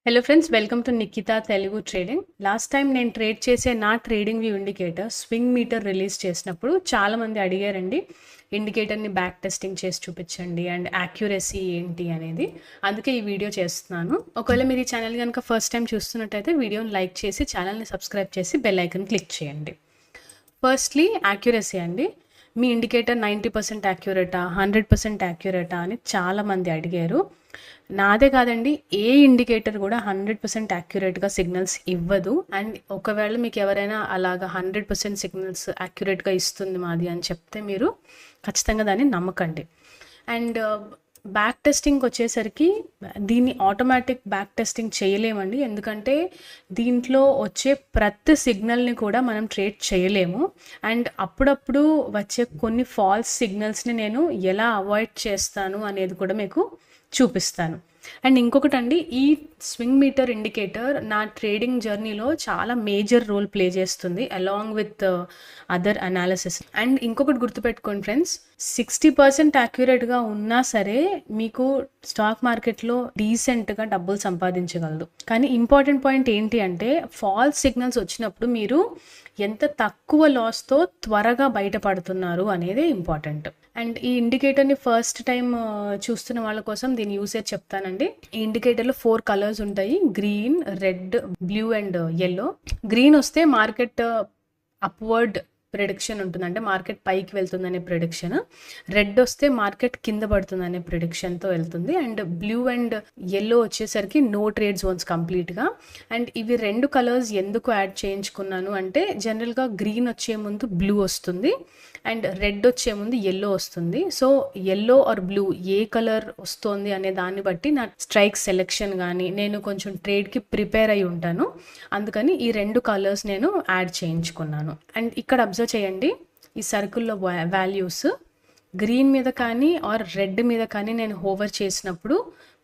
Hello friends, welcome to Nikhita Telugu trading. Last time నేను trade చేసే నా trading view indicator swing meter release చేసినప్పుడు చాలామంది అడిగారండి, ఇండికేటర్ని బ్యాక్ టెస్టింగ్ చేసి చూపించండి అండ్ యాక్యురసీ ఏంటి అనేది. అందుకే ఈ వీడియో చేస్తున్నాను. ఒకవేళ మీరు ఈ ఛానల్ కనుక ఫస్ట్ టైం చూస్తున్నట్టయితే వీడియోని లైక్ చేసి ఛానల్ని సబ్స్క్రైబ్ చేసి బెల్ ఐకన్ క్లిక్ చేయండి. ఫస్ట్లీ యాక్యురసీ అండి. మీ ఇండికేటర్ 90% యాక్యురేటా, 100% యాక్యురేటా అని చాలామంది అడిగారు. నాదే కాదండి, ఏ ఇండికేటర్ కూడా 100% యాక్యురేట్గా సిగ్నల్స్ ఇవ్వదు. అండ్ ఒకవేళ మీకు ఎవరైనా అలాగా 100% సిగ్నల్స్ యాక్యురేట్గా ఇస్తుంది మాది అని చెప్తే మీరు ఖచ్చితంగా దాన్ని నమ్మకండి. అండ్ బ్యాక్ టెస్టింగ్కి వచ్చేసరికి దీన్ని ఆటోమేటిక్ బ్యాక్ టెస్టింగ్ చేయలేమండి, ఎందుకంటే దీంట్లో వచ్చే ప్రతి సిగ్నల్ని కూడా మనం ట్రేడ్ చేయలేము. అండ్ అప్పుడప్పుడు వచ్చే కొన్ని ఫాల్స్ సిగ్నల్స్ని నేను ఎలా అవాయిడ్ చేస్తాను అనేది కూడా మీకు చూపిస్తాను. అండ్ ఇంకొకటి అండి, ఈ స్వింగ్ మీటర్ ఇండికేటర్ నా ట్రేడింగ్ జర్నీలో చాలా మేజర్ రోల్ ప్లే చేస్తుంది along with other analysis. And ఇంకొకటి గుర్తుపెట్టుకోండి ఫ్రెండ్స్, 60% యాక్యురేట్గా ఉన్నా సరే మీకు స్టాక్ మార్కెట్లో డీసెంట్గా డబ్బులు సంపాదించగలదు. కానీ ఇంపార్టెంట్ పాయింట్ ఏంటి అంటే, ఫాల్స్ సిగ్నల్స్ వచ్చినప్పుడు మీరు ఎంత తక్కువ లాస్తో త్వరగా బయటపడుతున్నారు అనేది ఇంపార్టెంట్. అండ్ ఈ ఇండికేటర్ని ఫస్ట్ టైం చూస్తున్న వాళ్ళ కోసం దీని యూసేజ్ చెప్తానండి. ఈ ఇండికేటర్లో 4 కలర్స్ ఉంటాయి: green, red, blue and yellow. Green వస్తే మార్కెట్ అప్వర్డ్ ప్రిడిక్షన్ ఉంటుంది, అంటే మార్కెట్ పైకి వెళ్తుందనే ప్రిడిక్షన్. రెడ్ వస్తే మార్కెట్ కింద పడుతుందనే ప్రిడిక్షన్తో వెళ్తుంది. అండ్ బ్లూ అండ్ yellow వచ్చేసరికి నో ట్రేడ్ జోన్స్ కంప్లీట్గా. అండ్ ఇవి 2 కలర్స్ ఎందుకు యాడ్ చేయించుకున్నాను అంటే, జనరల్గా గ్రీన్ వచ్చే ముందు బ్లూ వస్తుంది అండ్ రెడ్ వచ్చే ముందు yellow వస్తుంది. సో yellow ఆర్ బ్లూ ఏ కలర్ వస్తుంది అనే దాన్ని బట్టి నా స్ట్రైక్ సెలెక్షన్ కానీ నేను కొంచెం ట్రేడ్కి ప్రిపేర్ అయి ఉంటాను. అందుకని ఈ 2 కలర్స్ నేను యాడ్ చేయించుకున్నాను. అండ్ ఇక్కడ అబ్జర్వ్ చేయండి, ఈ సర్కిల్లో వాల్యూస్ గ్రీన్ మీద కానీ ఆర్ రెడ్ మీద కానీ నేను హోవర్ చేసినప్పుడు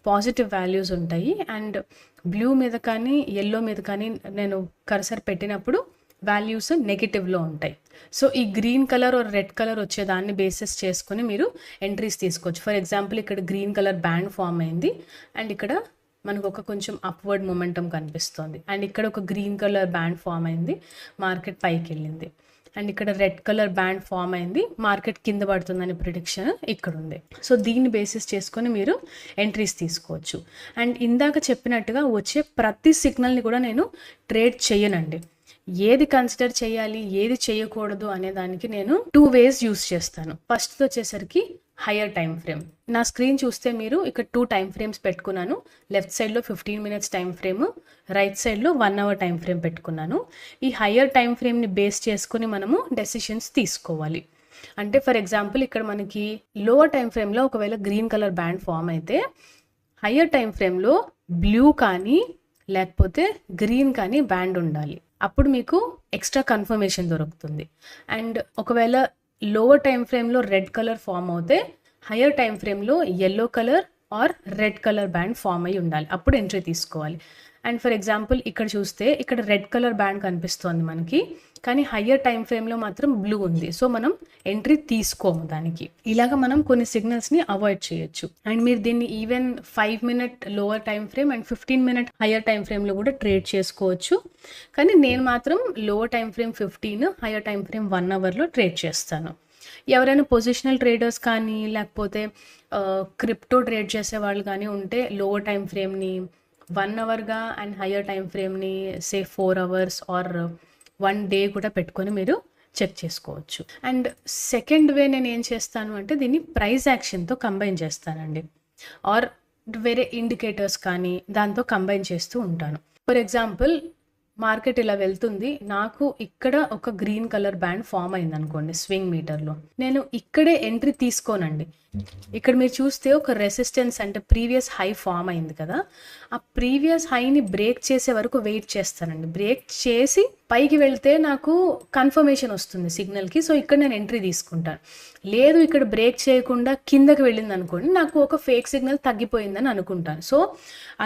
పాజిటివ్ వాల్యూస్ ఉంటాయి. అండ్ బ్లూ మీద కానీ yellow మీద కానీ నేను కర్సర్ పెట్టినప్పుడు వాల్యూస్ నెగిటివ్లో ఉంటాయి. సో ఈ green colour or red colour వచ్చేదాన్ని బేసిస్ చేసుకుని మీరు ఎంట్రీస్ తీసుకోవచ్చు. ఫర్ ఎగ్జాంపుల్, ఇక్కడ గ్రీన్ కలర్ బ్యాండ్ ఫామ్ అయింది అండ్ ఇక్కడ మనకు ఒక కొంచెం అప్వర్డ్ మొమెంటం కనిపిస్తుంది. అండ్ ఇక్కడ ఒక గ్రీన్ కలర్ బ్యాండ్ ఫామ్ అయింది, మార్కెట్ పైకి వెళ్ళింది. అండ్ ఇక్కడ రెడ్ కలర్ బ్యాండ్ ఫామ్ అయింది, మార్కెట్ కింద పడుతుందని ప్రిడిక్షన్ ఇక్కడ ఉంది. సో దీన్ని బేసిస్ చేసుకొని మీరు ఎంట్రీస్ తీసుకోవచ్చు. అండ్ ఇందాక చెప్పినట్టుగా వచ్చే ప్రతి సిగ్నల్ని కూడా నేను ట్రేడ్ చేయనండి. ఏది కన్సిడర్ చేయాలి, ఏది చేయకూడదు అనే దానికి నేను 2 ways యూస్ చేస్తాను. ఫస్ట్ వచ్చేసరికి హయ్యర్ టైం ఫ్రేమ్. నా స్క్రీన్ చూస్తే మీరు ఇక్కడ 2 టైం ఫ్రేమ్స్ పెట్టుకున్నాను. లెఫ్ట్ సైడ్లో 15 minutes టైం ఫ్రేమ్, రైట్ సైడ్లో 1 hour టైం ఫ్రేమ్ పెట్టుకున్నాను. ఈ హయ్యర్ టైం ఫ్రేమ్ని బేస్ చేసుకుని మనము డెసిషన్స్ తీసుకోవాలి. అంటే ఫర్ ఎగ్జాంపుల్, ఇక్కడ మనకి లోవర్ టైం ఫ్రేమ్లో ఒకవేళ గ్రీన్ కలర్ బ్యాండ్ ఫామ్ అయితే హయ్యర్ టైం ఫ్రేమ్లో బ్లూ కానీ లేకపోతే గ్రీన్ కానీ బ్యాండ్ ఉండాలి. అప్పుడు మీకు ఎక్స్ట్రా కన్ఫర్మేషన్ దొరుకుతుంది. అండ్ ఒకవేళ లోవర్ టైం ఫ్రేమ్లో రెడ్ కలర్ ఫామ్ అవుతే హయ్యర్ టైం ఫ్రేమ్లో yellow colour or red colour band form అయి ఉండాలి, అప్పుడు ఎంట్రీ తీసుకోవాలి. అండ్ ఫర్ ఎగ్జాంపుల్, ఇక్కడ చూస్తే ఇక్కడ రెడ్ కలర్ బ్యాండ్ కనిపిస్తోంది మనకి, కానీ హయ్యర్ టైం ఫ్రేమ్లో మాత్రం బ్లూ ఉంది. సో మనం ఎంట్రీ తీసుకోము దానికి. ఇలాగ మనం కొన్ని సిగ్నల్స్ని అవాయిడ్ చేయొచ్చు. అండ్ మీరు దీన్ని even 5 minute lower time frame and 15 minute higher time ఫ్రేమ్లో కూడా ట్రేడ్ చేసుకోవచ్చు. కానీ నేను మాత్రం lower time frame 15, higher time frame 1 hourలో ట్రేడ్ చేస్తాను. ఎవరైనా పొజిషనల్ ట్రేడర్స్ కానీ లేకపోతే క్రిప్టో ట్రేడ్ చేసే వాళ్ళు కానీ ఉంటే లోవర్ టైం ఫ్రేమ్ని 1 hourగా అండ్ హయ్యర్ టైం ఫ్రేమ్ని 4 hours ఆర్ 1 day కూడా పెట్టుకొని మీరు చెక్ చేసుకోవచ్చు. అండ్ సెకండ్ వే నేను ఏం చేస్తాను అంటే, దీన్ని ప్రైస్ యాక్షన్తో కంబైన్ చేస్తానండి, ఆర్ వేరే ఇండికేటర్స్ కానీ దాంతో కంబైన్ చేస్తూ ఉంటాను. ఫర్ ఎగ్జాంపుల్, మార్కెట్ ఇలా వెళ్తుంది, నాకు ఇక్కడ ఒక గ్రీన్ కలర్ బ్యాండ్ ఫామ్ అయింది అనుకోండి స్వింగ్ మీటర్లో, నేను ఇక్కడే ఎంట్రీ తీసుకోనండి. ఇక్కడ మీరు చూస్తే ఒక రెసిస్టెన్స్ అంటే ప్రీవియస్ హై ఫామ్ అయింది కదా, ఆ ప్రీవియస్ హైని బ్రేక్ చేసే వరకు వెయిట్ చేస్తానండి. బ్రేక్ చేసి పైకి వెళ్తే నాకు కన్ఫర్మేషన్ వస్తుంది సిగ్నల్కి, సో ఇక్కడ నేను ఎంట్రీ తీసుకుంటాను. లేదు ఇక్కడ బ్రేక్ చేయకుండా కిందకి వెళ్ళింది అనుకోండి, నాకు ఒక ఫేక్ సిగ్నల్ తగ్గిపోయిందని అనుకుంటాను. సో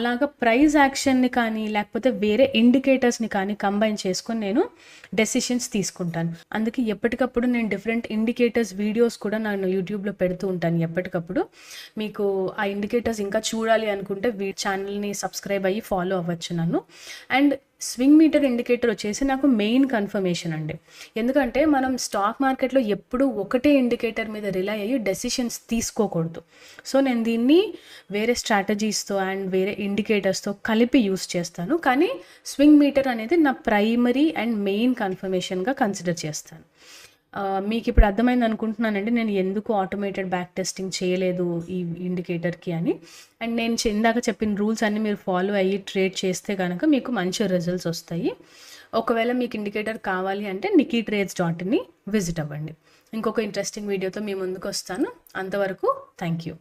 అలాగా ప్రైస్ యాక్షన్ని కానీ లేకపోతే వేరే ఇండికేటర్స్ని కానీ కంబైన్ చేసుకొని నేను డెసిషన్స్ తీసుకుంటాను. అందుకే ఎప్పటికప్పుడు నేను డిఫరెంట్ ఇండికేటర్స్ వీడియోస్ కూడా నేను యూట్యూబ్లో పెడుతూ ఉంటాను. ఉంటాను ఎప్పటికప్పుడు. మీకు ఆ ఇండికేటర్స్ ఇంకా చూడాలి అనుకుంటే ఛానల్ని సబ్స్క్రైబ్ అయ్యి ఫాలో అవ్వచ్చు నన్ను. అండ్ స్వింగ్ మీటర్ ఇండికేటర్ వచ్చేసి నాకు మెయిన్ కన్ఫర్మేషన్ అండి. ఎందుకంటే మనం స్టాక్ మార్కెట్లో ఎప్పుడూ ఒకటే ఇండికేటర్ మీద రిలై అయ్యి డెసిషన్స్ తీసుకోకూడదు. సో నేను దీన్ని వేరే స్ట్రాటజీస్తో అండ్ వేరే ఇండికేటర్స్తో కలిపి యూస్ చేస్తాను. కానీ స్వింగ్ మీటర్ అనేది నా ప్రైమరీ అండ్ మెయిన్ కన్ఫర్మేషన్గా కన్సిడర్ చేస్తాను. మీకు ఇప్పుడు అర్థమైంది అనుకుంటున్నానండి నేను ఎందుకు ఆటోమేటెడ్ బ్యాక్ టెస్టింగ్ చేయలేదు ఈ ఇండికేటర్కి అని. అండ్ నేను ఇందాక చెప్పిన రూల్స్ అన్నీ మీరు ఫాలో అయ్యి ట్రేడ్ చేస్తే కనుక మీకు మంచి రిజల్ట్స్ వస్తాయి. ఒకవేళ మీకు ఇండికేటర్ కావాలి అంటే nikitrades.inని విజిట్ అవ్వండి. ఇంకొక ఇంట్రెస్టింగ్ వీడియోతో మీ ముందుకు వస్తాను. అంతవరకు థ్యాంక్ యూ.